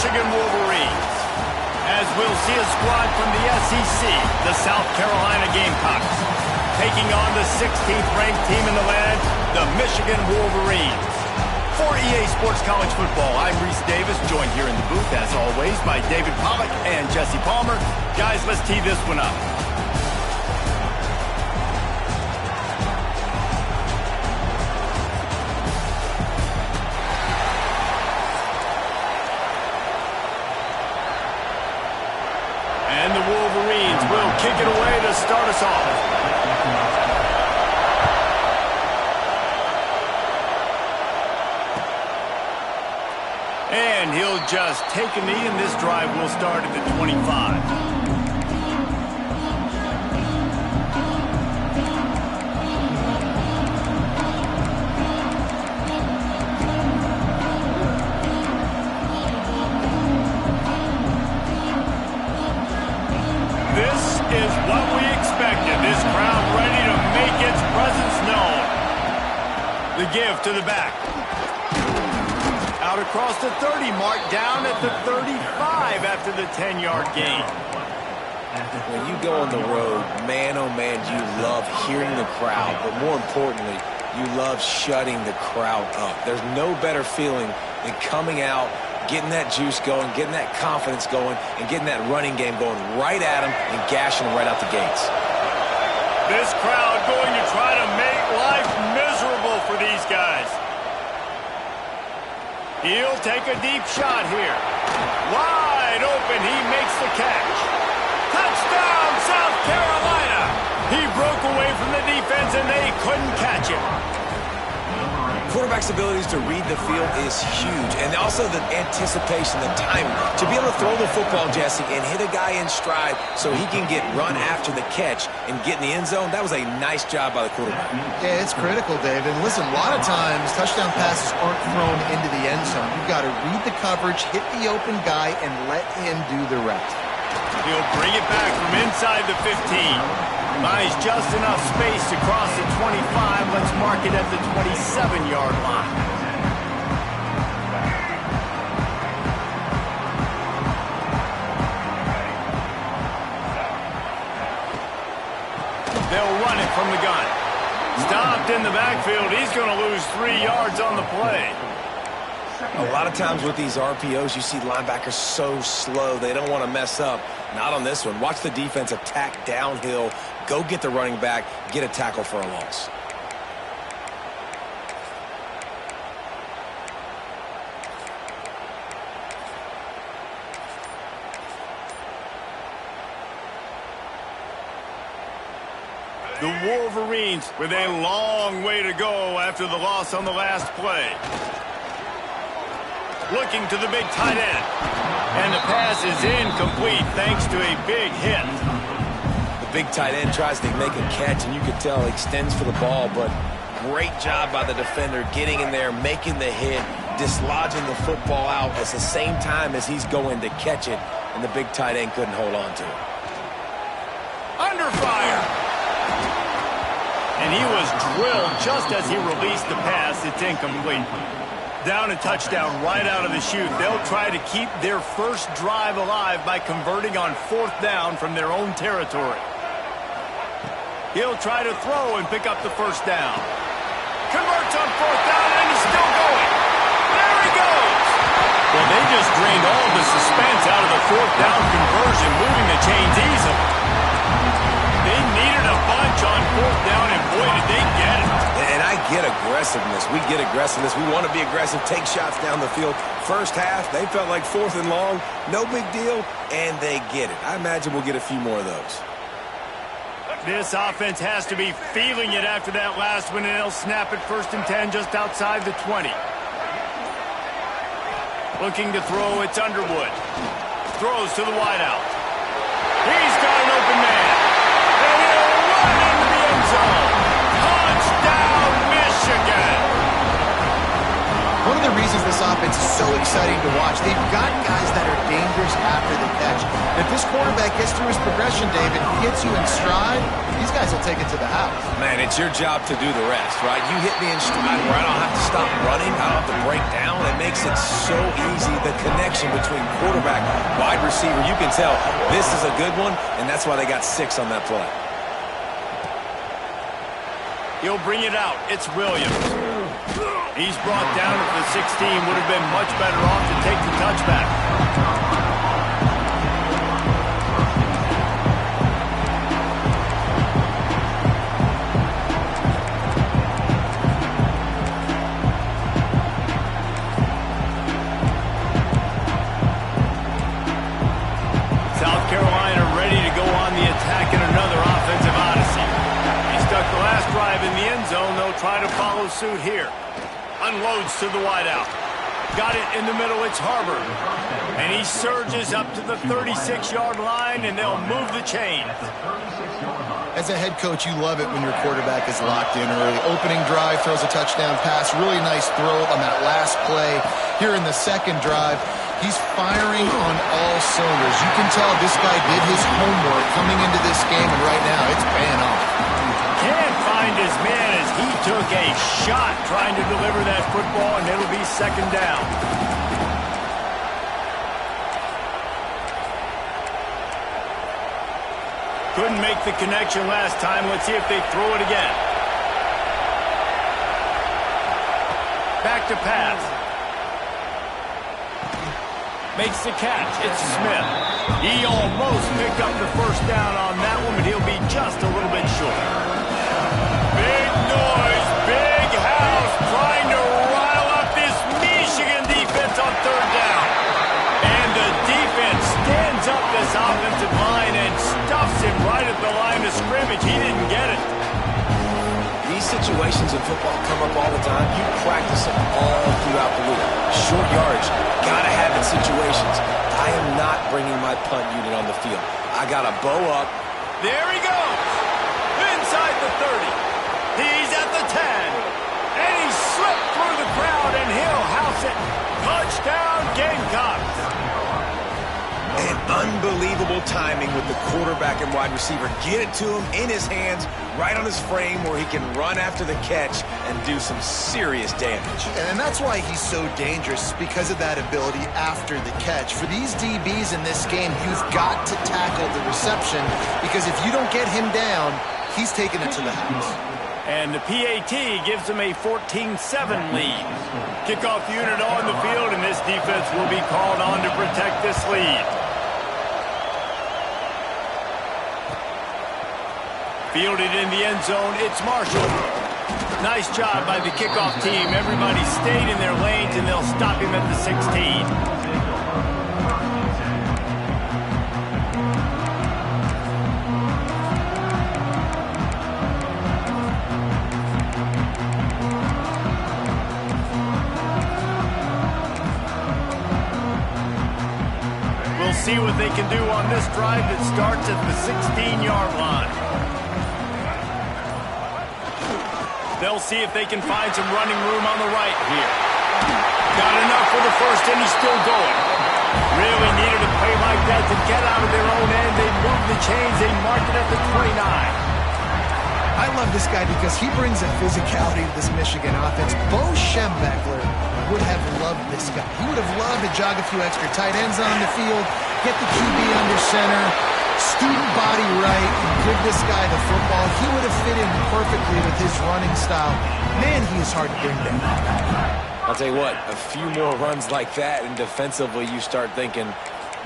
Michigan Wolverines. As we'll see a squad from the SEC, the South Carolina Gamecocks, taking on the 16th ranked team in the land, the Michigan Wolverines. For EA Sports College Football, I'm Reese Davis, joined here in the booth, as always, by David Pollack and Jesse Palmer. Guys, let's tee this one up. And the Wolverines will kick it away to start us off. And he'll just take a knee, and this drive will start at the 25. This is what we expected. This crowd ready to make its presence known. The give to the back. Out across the 30 mark, down at the 35 after the 10-yard gain. When you go on the road, man, oh man, you love hearing the crowd, but more importantly, you love shutting the crowd up. There's no better feeling than coming out, getting that juice going, getting that confidence going, and getting that running game going right at them and gashing them right out the gates. This crowd going to try to make life miserable for these guys. He'll take a deep shot here. Wide open, he makes the catch. Touchdown, South Carolina! He broke away from the defense and they couldn't catch him. Quarterback's abilities to read the field is huge, and also the anticipation, the timing. To be able to throw the football, Jesse, and hit a guy in stride so he can get run after the catch and get in the end zone, that was a nice job by the quarterback. Yeah, it's critical, David. And listen, a lot of times touchdown passes aren't thrown into the end zone. You've got to read the coverage, hit the open guy, and let him do the rest. He'll bring it back from inside the 15. Buys just enough space to cross the 25. Let's mark it at the 27-yard line. They'll run it from the gun. Stopped in the backfield. He's going to lose 3 yards on the play. A lot of times with these RPOs, you see linebackers so slow, they don't want to mess up. Not on this one. Watch the defense attack downhill, go get the running back, get a tackle for a loss. The Wolverines with a long way to go after the loss on the last play. Looking to the big tight end. And the pass is incomplete thanks to a big hit. The big tight end tries to make a catch, and you can tell he extends for the ball, but great job by the defender getting in there, making the hit, dislodging the football out at the same time as he's going to catch it, and the big tight end couldn't hold on to it. Under fire. And he was drilled just as he released the pass. It's incomplete. Down a touchdown right out of the chute. They'll try to keep their first drive alive by converting on 4th down from their own territory. He'll try to throw and pick up the first down. Converts on 4th down, and he's still going. There he goes. Well, they just drained all of the suspense out of the 4th down conversion, moving the chains easily. They needed a bunch on 4th down, and boy, did they get it. And I get aggressiveness. We get aggressiveness. We want to be aggressive, take shots down the field. First half, they felt like 4th and long. No big deal, and they get it. I imagine we'll get a few more of those. This offense has to be feeling it after that last one, and they'll snap it 1st and 10 just outside the 20. Looking to throw, it's Underwood. Throws to the wideout. He's got an open man. And he'll run into the end zone. Touchdown, Michigan! One of the reasons this offense is so exciting to watch, they've got guys that are dangerous dangerous after the catch. If this quarterback gets through his progression, David, he gets you in stride, these guys will take it to the house. Man, it's your job to do the rest, right? You hit me in stride where I don't have to stop running, I don't have to break down. It makes it so easy, the connection between quarterback, wide receiver. You can tell this is a good one, and that's why they got 6 on that play. He'll bring it out. It's Williams. He's brought down at the 16. Would have been much better off to take the touchback. South Carolina ready to go on the attack in another offensive odyssey. He stuck the last drive in the end zone. They'll try to follow suit here. Unloads to the wideout. Got it in the middle. It's Harbor. And he surges up to the 36-yard line, and they'll move the chain. As a head coach, you love it when your quarterback is locked in early. Opening drive, throws a touchdown pass. Really nice throw on that last play. Here in the second drive, he's firing on all cylinders. You can tell this guy did his homework coming into this game, and right now it's paying off. Can't find his man as he took a shot trying to deliver that football, and it'll be second down. Couldn't make the connection last time. Let's see if they throw it again. Back to pass. Makes the catch. It's Smith. He almost picked up the first down on that one, but he'll be just a little bit short. Big noise, big house, trying to rile up this Michigan defense on third down. And the defense stands up this offensive line and stuffs him right at the line of scrimmage. He didn't get it. These situations in football come up all the time. You practice them all throughout the league. Short yardage, gotta have it situations. I am not bringing my punt unit on the field. I gotta bow up. There he goes. Inside the 30. He's at the 10. And he slipped through the crowd, and he'll house it. Touchdown, Gamecocks. And unbelievable timing with the quarterback and wide receiver. Get it to him in his hands, right on his frame where he can run after the catch and do some serious damage. And that's why he's so dangerous, because of that ability after the catch. For these DBs in this game, you've got to tackle the reception, because if you don't get him down, he's taking it to the house. And the PAT gives them a 14-7 lead. Kickoff unit on the field, and this defense will be called on to protect this lead. Fielded in the end zone, it's Marshall. Nice job by the kickoff team. Everybody stayed in their lanes, and they'll stop him at the 16. We'll see what they can do on this drive that starts at the 16-yard line. They'll see if they can find some running room on the right here. Got enough for the first, and he's still going. Really needed a play like that to get out of their own end. They moved the chains. They marked it at the 29. I love this guy because he brings a physicality to this Michigan offense. Bo Schembechler would have loved this guy. He would have loved to jog a few extra tight ends on the field, get the QB under center, student body right, and give this guy the football. He would have fit in perfectly with his running style. Man, he is hard to bring down. I'll tell you what, a few more runs like that, and defensively you start thinking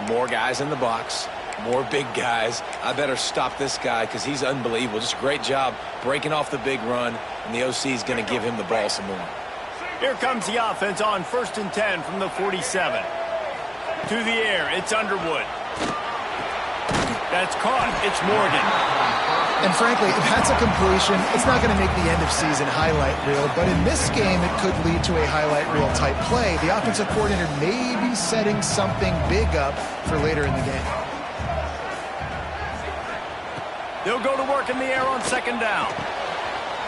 more guys in the box, more big guys. I better stop this guy because he's unbelievable. Just a great job breaking off the big run, and the OC is going to give him the ball some more. Here comes the offense on 1st and 10 from the 47. To the air, it's Underwood. That's caught. It's Morgan. And frankly, if that's a completion, it's not going to make the end-of-season highlight reel. But in this game, it could lead to a highlight reel type play. The offensive coordinator may be setting something big up for later in the game. They'll go to work in the air on 2nd down.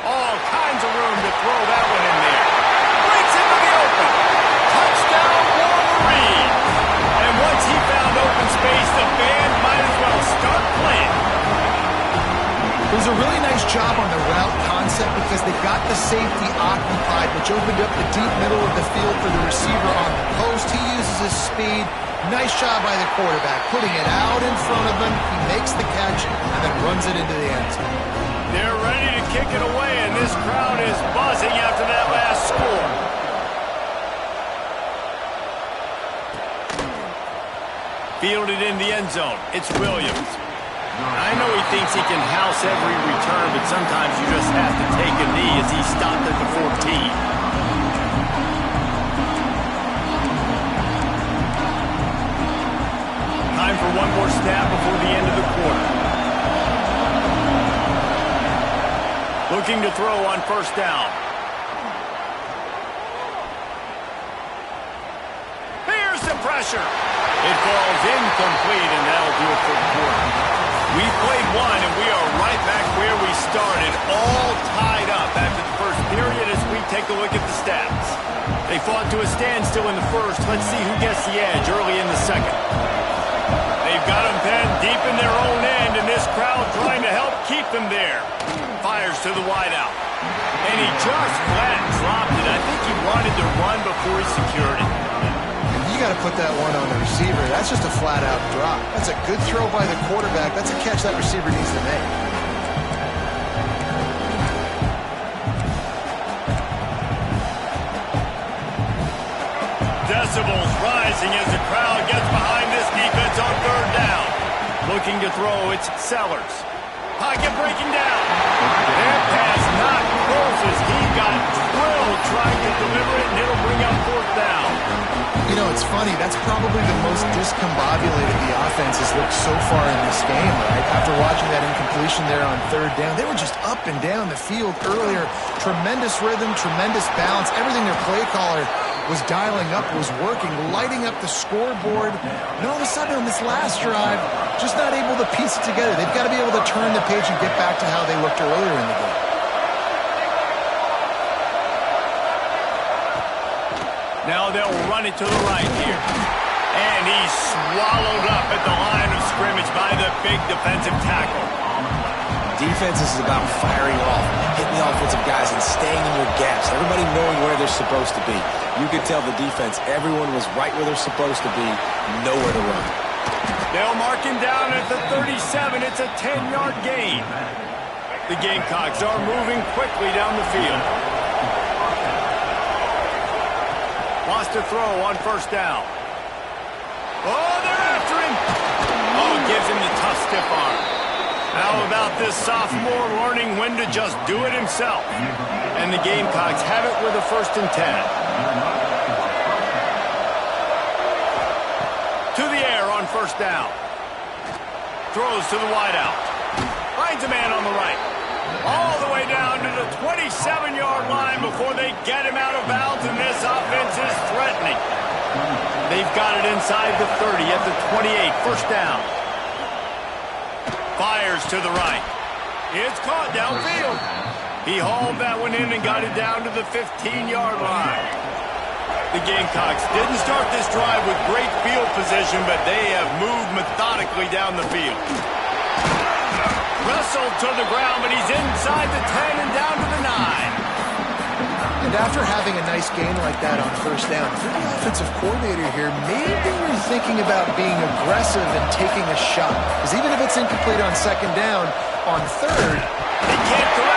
All kinds of room to throw that one in there. Breaks into the open. Touchdown, Wolverine. And once he found job on the route concept because they got the safety occupied, which opened up the deep middle of the field for the receiver on the post. He uses his speed. Nice job by the quarterback, putting it out in front of him. He makes the catch and then runs it into the end zone. They're ready to kick it away, and this crowd is buzzing after that last score. Fielded in the end zone. It's Williams. I know he thinks he can house every return, but sometimes you just have to take a knee as he stopped at the 14. Time for one more snap before the end of the quarter. Looking to throw on first down. Here's the pressure. It falls incomplete, and that'll do it for the quarter. We played one, and we are right back where we started, all tied up after the first period as we take a look at the stats. They fought to a standstill in the first. Let's see who gets the edge early in the second. They've got them pinned deep in their own end, and this crowd trying to help keep them there. Fires to the wideout. And he just flat dropped it. I think he wanted to run before he secured it. You got to put that one on the receiver. That's just a flat-out drop. That's a good throw by the quarterback. That's a catch that receiver needs to make. Decibels rising as the crowd gets behind this defense on third down. Looking to throw, it's Sellers. Pocket breaking down. That pass not close as he got drilled trying to deliver it, and it'll bring up fourth down. You know, it's funny. That's probably the most discombobulated the offense has looked so far in this game, right? After watching that incompletion there on third down, they were just up and down the field earlier. Tremendous rhythm, tremendous balance. Everything their play caller was dialing up, was working, lighting up the scoreboard. And all of a sudden on this last drive, just not able to piece it together. They've got to be able to turn the page and get back to how they looked earlier in the game. Now they'll run it to the right here. And he's swallowed up at the line of scrimmage by the big defensive tackle. Defense is about firing off, hitting the offensive guys, and staying in your gaps. Everybody knowing where they're supposed to be. You could tell the defense, everyone was right where they're supposed to be, nowhere to run. They'll mark him down at the 37. It's a 10-yard gain. The Gamecocks are moving quickly down the field. Wants to throw on first down. Oh, they're after him. Oh, gives him the tough stiff arm. How about this sophomore learning when to just do it himself? And the Gamecocks have it with a 1st and 10. To the air on first down. Throws to the wideout. Finds a man on the right. All the way down to the 27-yard line before they get him out of bounds, and this offense is threatening. They've got it inside the 30 at the 28, first down. Fires to the right. It's caught downfield. He hauled that one in and got it down to the 15-yard line. The Gamecocks didn't start this drive with great field position, but they have moved methodically down the field. Wrestled to the ground, but he's inside the 10 and down to the 9. And after having a nice gain like that on first down, if you're the offensive coordinator here, maybe you're thinking about being aggressive and taking a shot. Because even if it's incomplete on second down, on third, they can't throw